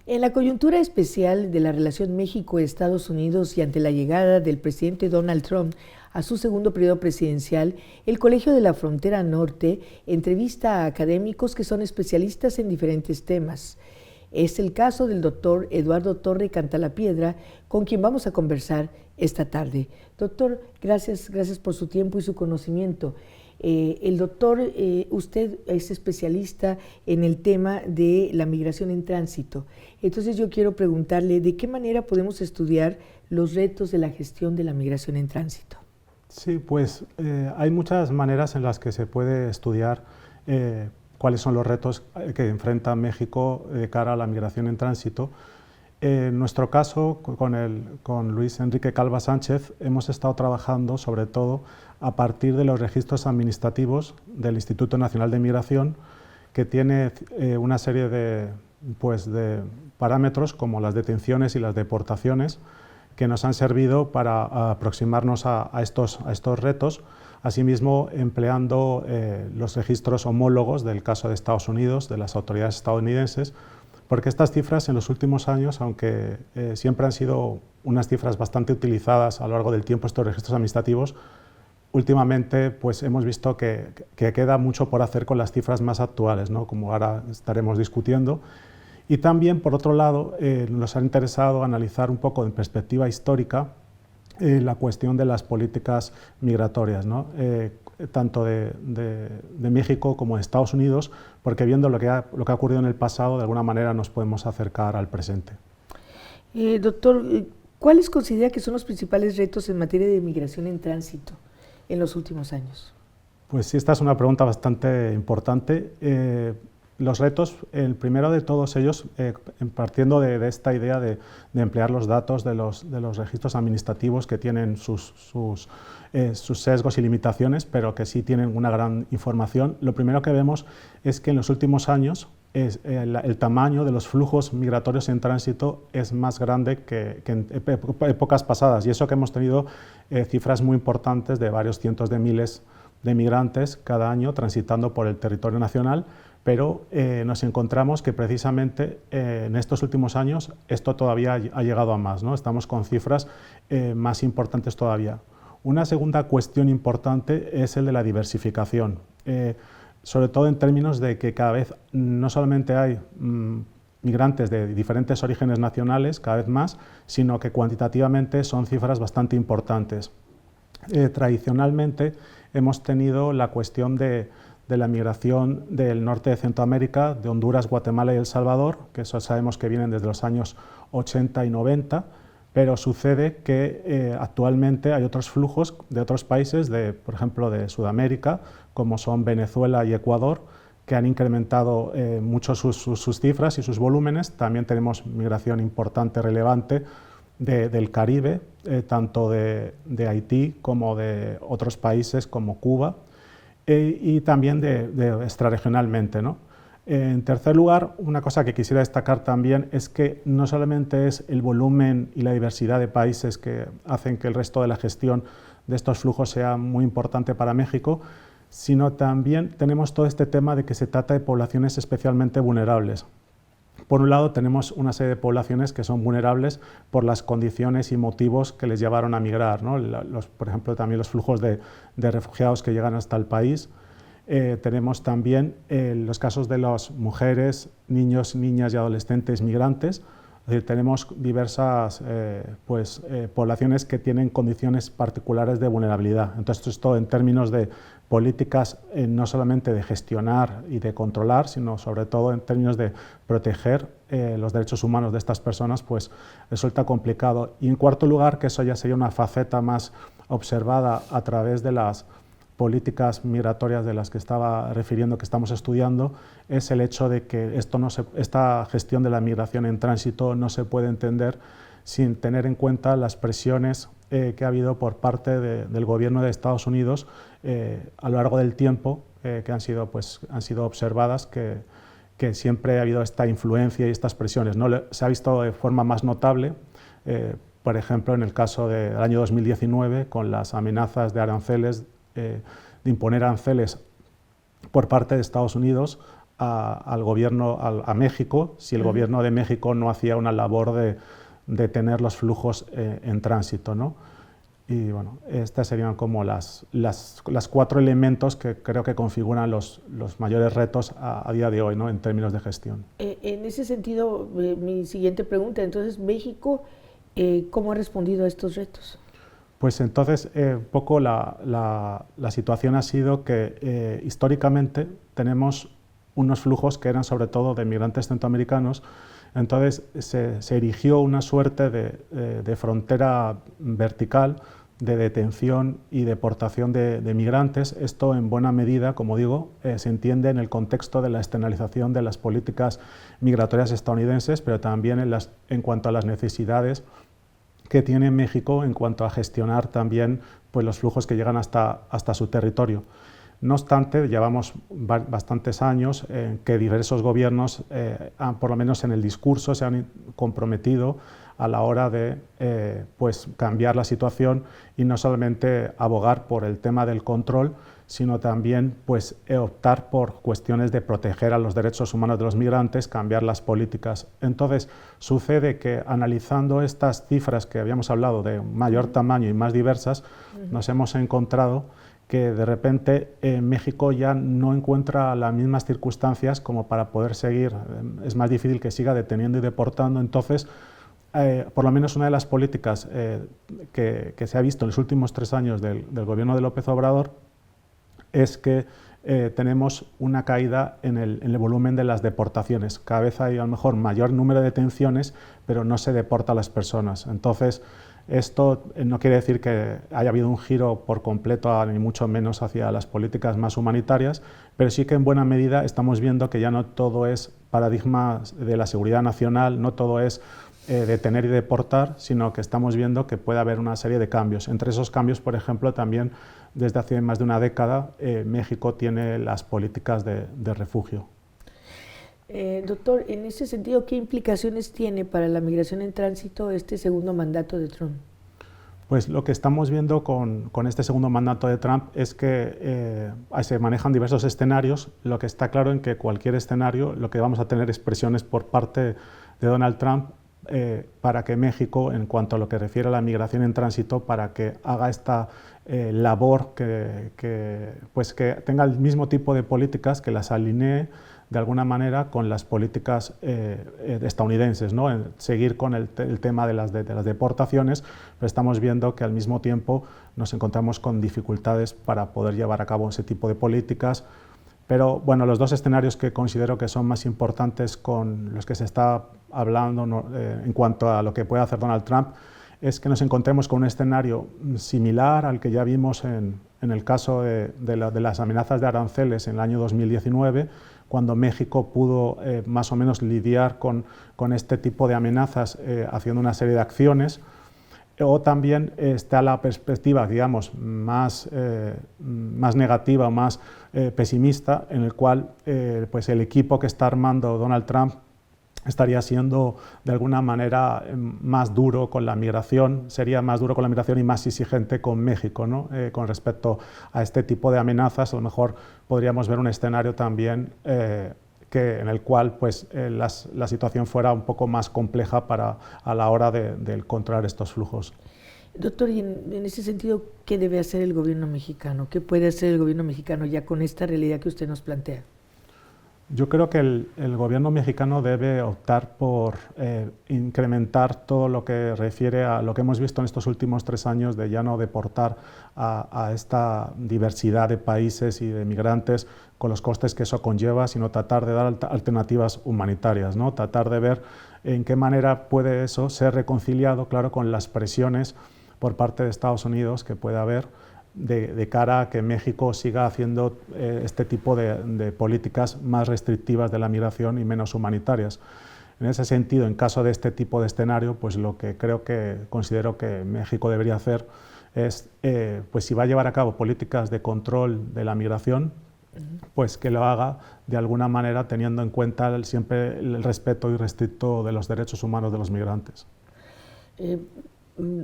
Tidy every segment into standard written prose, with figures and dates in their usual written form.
En la coyuntura especial de la relación México-Estados Unidos y ante la llegada del presidente Donald Trump a su segundo periodo presidencial, el Colegio de la Frontera Norte entrevista a académicos que son especialistas en diferentes temas. Es el caso del doctor Eduardo Torre Cantalapiedra, con quien vamos a conversar esta tarde. Doctor, gracias por su tiempo y su conocimiento. El doctor, usted es especialista en el tema de la migración en tránsito. Entonces yo quiero preguntarle, ¿de qué manera podemos estudiar los retos de la gestión de la migración en tránsito? Sí, pues hay muchas maneras en las que se puede estudiar cuáles son los retos que enfrenta México de cara a la migración en tránsito. En nuestro caso, con Luis Enrique Calva Sánchez, hemos estado trabajando sobre todo a partir de los registros administrativos del Instituto Nacional de Migración, que tiene una serie de parámetros como las detenciones y las deportaciones, que nos han servido para aproximarnos a estos retos, asimismo empleando los registros homólogos del caso de Estados Unidos, de las autoridades estadounidenses, porque estas cifras en los últimos años, aunque siempre han sido unas cifras bastante utilizadas a lo largo del tiempo, estos registros administrativos, últimamente pues hemos visto que queda mucho por hacer con las cifras más actuales, ¿no? Como ahora estaremos discutiendo. Y también, por otro lado, nos ha interesado analizar un poco en perspectiva histórica la cuestión de las políticas migratorias, ¿no? Tanto de México como de Estados Unidos, porque viendo lo que ha ocurrido en el pasado, de alguna manera nos podemos acercar al presente. Doctor, ¿cuáles considera que son los principales retos en materia de migración en tránsito en los últimos años? Pues sí, esta es una pregunta bastante importante. Los retos, el primero de todos ellos, partiendo de esta idea de emplear los datos de los registros administrativos que tienen sus sesgos y limitaciones, pero que sí tienen una gran información, lo primero que vemos es que en los últimos años el tamaño de los flujos migratorios en tránsito es más grande que en épocas pasadas, y eso que hemos tenido cifras muy importantes de varios cientos de miles de migrantes cada año transitando por el territorio nacional, pero nos encontramos que precisamente en estos últimos años esto todavía ha llegado a más, ¿no? Estamos con cifras más importantes todavía. Una segunda cuestión importante es el de la diversificación, sobre todo en términos de que cada vez no solamente hay migrantes de diferentes orígenes nacionales, cada vez más, sino que cuantitativamente son cifras bastante importantes. Tradicionalmente hemos tenido la cuestión de la migración del norte de Centroamérica, de Honduras, Guatemala y El Salvador, que eso sabemos que vienen desde los años 80 y 90, pero sucede que actualmente hay otros flujos de otros países, por ejemplo de Sudamérica, como son Venezuela y Ecuador, que han incrementado mucho sus cifras y sus volúmenes. También tenemos migración importante, relevante, del Caribe, tanto de Haití como de otros países como Cuba, y también extrarregionalmente, ¿no? En tercer lugar, una cosa que quisiera destacar también es que no solamente es el volumen y la diversidad de países que hacen que el resto de la gestión de estos flujos sea muy importante para México, sino también tenemos todo este tema de que se trata de poblaciones especialmente vulnerables. Por un lado, tenemos una serie de poblaciones que son vulnerables por las condiciones y motivos que les llevaron a migrar, ¿no? Por ejemplo, también los flujos de refugiados que llegan hasta el país. Tenemos también los casos de las mujeres, niños, niñas y adolescentes migrantes. Es decir, tenemos diversas poblaciones que tienen condiciones particulares de vulnerabilidad. Entonces, esto es todo en términos de políticas no solamente de gestionar y de controlar, sino sobre todo en términos de proteger los derechos humanos de estas personas, pues resulta complicado. Y en cuarto lugar, que eso ya sería una faceta más observada a través de las políticas migratorias de las que estaba refiriendo, que estamos estudiando, es el hecho de que esta gestión de la migración en tránsito no se puede entender sin tener en cuenta las presiones que ha habido por parte del gobierno de Estados Unidos a lo largo del tiempo, que han sido observadas, que siempre ha habido esta influencia y estas presiones, ¿no? Se ha visto de forma más notable, por ejemplo, en el caso del año 2019, con las amenazas de aranceles, de imponer aranceles por parte de Estados Unidos al gobierno, a México, si el gobierno de México no hacía una labor de detener los flujos en tránsito, ¿no? Y bueno, estas serían como las 4 elementos que creo que configuran los mayores retos a día de hoy, ¿no? En términos de gestión. En ese sentido, mi siguiente pregunta, entonces, México, ¿cómo ha respondido a estos retos? Pues entonces, un poco la situación ha sido que históricamente tenemos unos flujos que eran sobre todo de migrantes centroamericanos. Entonces se erigió una suerte de frontera vertical de detención y deportación de migrantes. Esto en buena medida, como digo, se entiende en el contexto de la externalización de las políticas migratorias estadounidenses, pero también en cuanto a las necesidades que tiene México en cuanto a gestionar también pues, los flujos que llegan hasta su territorio. No obstante, llevamos bastantes años en que diversos gobiernos, por lo menos en el discurso, se han comprometido a la hora de pues cambiar la situación y no solamente abogar por el tema del control, sino también pues, optar por cuestiones de proteger a los derechos humanos de los migrantes, cambiar las políticas. Entonces, sucede que analizando estas cifras que habíamos hablado de mayor tamaño y más diversas, nos hemos encontrado que de repente México ya no encuentra las mismas circunstancias como para poder seguir, es más difícil que siga deteniendo y deportando. Entonces, por lo menos una de las políticas que se ha visto en los últimos 3 años del gobierno de López Obrador es que tenemos una caída en el volumen de las deportaciones. Cada vez hay a lo mejor mayor número de detenciones, pero no se deporta a las personas. Entonces, esto no quiere decir que haya habido un giro por completo, ni mucho menos hacia las políticas más humanitarias, pero sí que en buena medida estamos viendo que ya no todo es paradigma de la seguridad nacional, no todo es detener y deportar, sino que estamos viendo que puede haber una serie de cambios. Entre esos cambios, por ejemplo, también desde hace más de una década, México tiene las políticas de refugio. Doctor, en ese sentido, ¿qué implicaciones tiene para la migración en tránsito este segundo mandato de Trump? Pues lo que estamos viendo con este segundo mandato de Trump es que se manejan diversos escenarios. Lo que está claro en que cualquier escenario, lo que vamos a tener es presiones por parte de Donald Trump para que México, en cuanto a lo que refiere a la migración en tránsito, para que haga esta labor pues que tenga el mismo tipo de políticas, que las alinee de alguna manera con las políticas estadounidenses, ¿no? Seguir con el tema de las deportaciones, pero estamos viendo que al mismo tiempo nos encontramos con dificultades para poder llevar a cabo ese tipo de políticas. Pero bueno, los 2 escenarios que considero que son más importantes con los que se está hablando en cuanto a lo que puede hacer Donald Trump es que nos encontremos con un escenario similar al que ya vimos en el caso de las amenazas de aranceles en el año 2019, cuando México pudo más o menos lidiar con este tipo de amenazas haciendo una serie de acciones. O también está la perspectiva, digamos, más negativa o más pesimista, en el cual pues el equipo que está armando Donald Trump estaría siendo de alguna manera más duro con la migración, sería más duro con la migración y más exigente con México, ¿no? Con respecto a este tipo de amenazas. A lo mejor podríamos ver un escenario también en el cual pues, la situación fuera un poco más compleja a la hora de controlar estos flujos. Doctor, y en ese sentido, ¿qué debe hacer el gobierno mexicano? ¿Qué puede hacer el gobierno mexicano ya con esta realidad que usted nos plantea? Yo creo que el gobierno mexicano debe optar por incrementar todo lo que refiere a lo que hemos visto en estos últimos 3 años de ya no deportar a esta diversidad de países y de migrantes con los costes que eso conlleva, sino tratar de dar alternativas humanitarias, ¿no? Tratar de ver en qué manera puede eso ser reconciliado, claro, con las presiones por parte de Estados Unidos que puede haber de cara a que México siga haciendo este tipo de políticas más restrictivas de la migración y menos humanitarias. En ese sentido, en caso de este tipo de escenario, pues lo que considero que México debería hacer es, pues si va a llevar a cabo políticas de control de la migración, pues que lo haga de alguna manera teniendo en cuenta siempre el respeto irrestricto de los derechos humanos de los migrantes.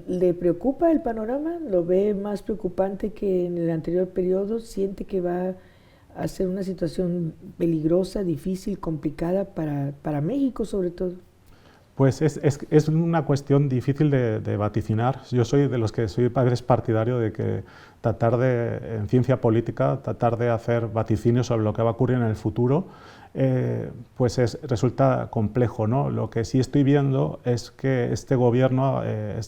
¿Le preocupa el panorama? ¿Lo ve más preocupante que en el anterior periodo? ¿Siente que va a ser una situación peligrosa, difícil, complicada para México sobre todo. Pues es una cuestión difícil de vaticinar. Yo soy de los que soy partidario de que tratar de, en ciencia política, tratar de hacer vaticinios sobre lo que va a ocurrir en el futuro, pues resulta complejo, ¿no? Lo que sí estoy viendo es que este gobierno de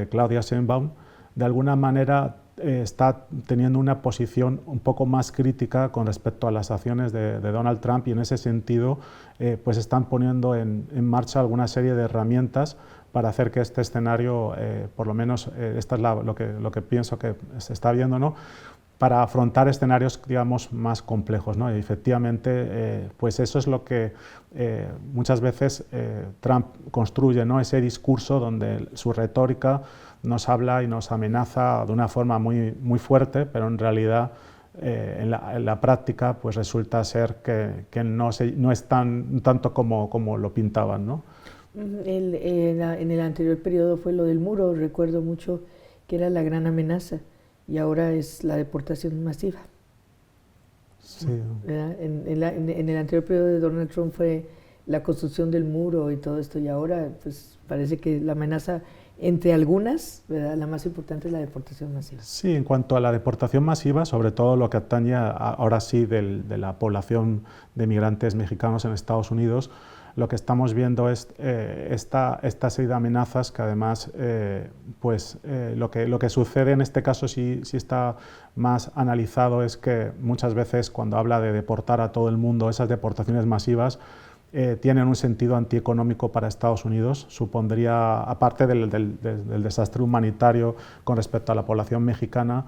Claudia Sheinbaum, de alguna manera está teniendo una posición un poco más crítica con respecto a las acciones de Donald Trump, y en ese sentido pues están poniendo en marcha alguna serie de herramientas para hacer que este escenario, por lo menos esta es lo que pienso que se está viendo, ¿no?, para afrontar escenarios, digamos, más complejos, ¿no? Y efectivamente, pues eso es lo que muchas veces Trump construye, ¿no?, ese discurso donde su retórica nos habla y nos amenaza de una forma muy, muy fuerte, pero en realidad en la práctica pues resulta ser que no es tanto como lo pintaban, ¿no? En el anterior periodo fue lo del muro, recuerdo mucho que era la gran amenaza, y ahora es la deportación masiva. Sí. En el anterior periodo de Donald Trump fue la construcción del muro y todo esto, y ahora pues parece que la amenaza, entre algunas, ¿verdad?, la más importante es la deportación masiva. Sí, en cuanto a la deportación masiva, sobre todo lo que atañe ahora sí de la población de migrantes mexicanos en Estados Unidos, lo que estamos viendo es esta serie de amenazas que además lo que sucede en este caso sí está más analizado, es que muchas veces cuando habla de deportar a todo el mundo, esas deportaciones masivas tienen un sentido antieconómico para Estados Unidos. Supondría, aparte del desastre humanitario con respecto a la población mexicana,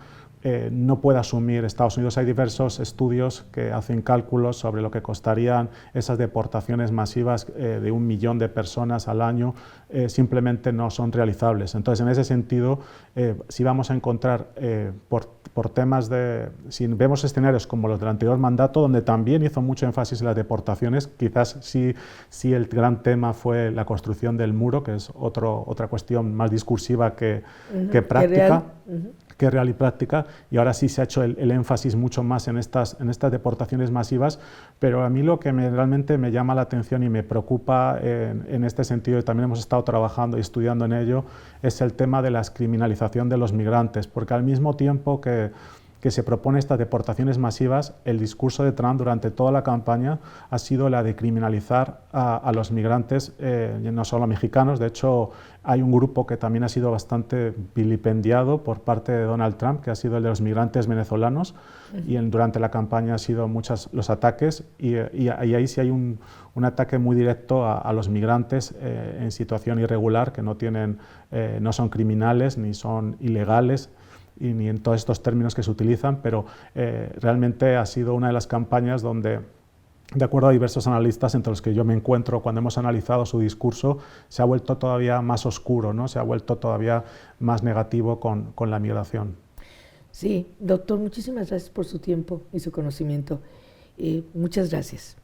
no puede asumir Estados Unidos. Hay diversos estudios que hacen cálculos sobre lo que costarían esas deportaciones masivas de 1 millón de personas al año, simplemente no son realizables. Entonces, en ese sentido, si vamos a encontrar por temas si vemos escenarios como los del anterior mandato, donde también hizo mucho énfasis en las deportaciones, quizás sí el gran tema fue la construcción del muro, que es otra cuestión más discursiva que práctica. Que real y práctica, y ahora sí se ha hecho el énfasis mucho más en estas deportaciones masivas, pero a mí lo que realmente me llama la atención y me preocupa en este sentido, y también hemos estado trabajando y estudiando en ello, es el tema de la criminalización de los migrantes, porque al mismo tiempo que se propone estas deportaciones masivas, el discurso de Trump durante toda la campaña ha sido la de criminalizar a los migrantes, no solo mexicanos. De hecho, hay un grupo que también ha sido bastante vilipendiado por parte de Donald Trump, que ha sido el de los migrantes venezolanos, y durante la campaña han sido muchos los ataques, y ahí sí hay un ataque muy directo a los migrantes en situación irregular, que no son criminales ni son ilegales, y ni en todos estos términos que se utilizan, pero realmente ha sido una de las campañas donde, de acuerdo a diversos analistas entre los que yo me encuentro, cuando hemos analizado su discurso, se ha vuelto todavía más oscuro, ¿no? Se ha vuelto todavía más negativo con la migración. Sí, doctor, muchísimas gracias por su tiempo y su conocimiento. Muchas gracias.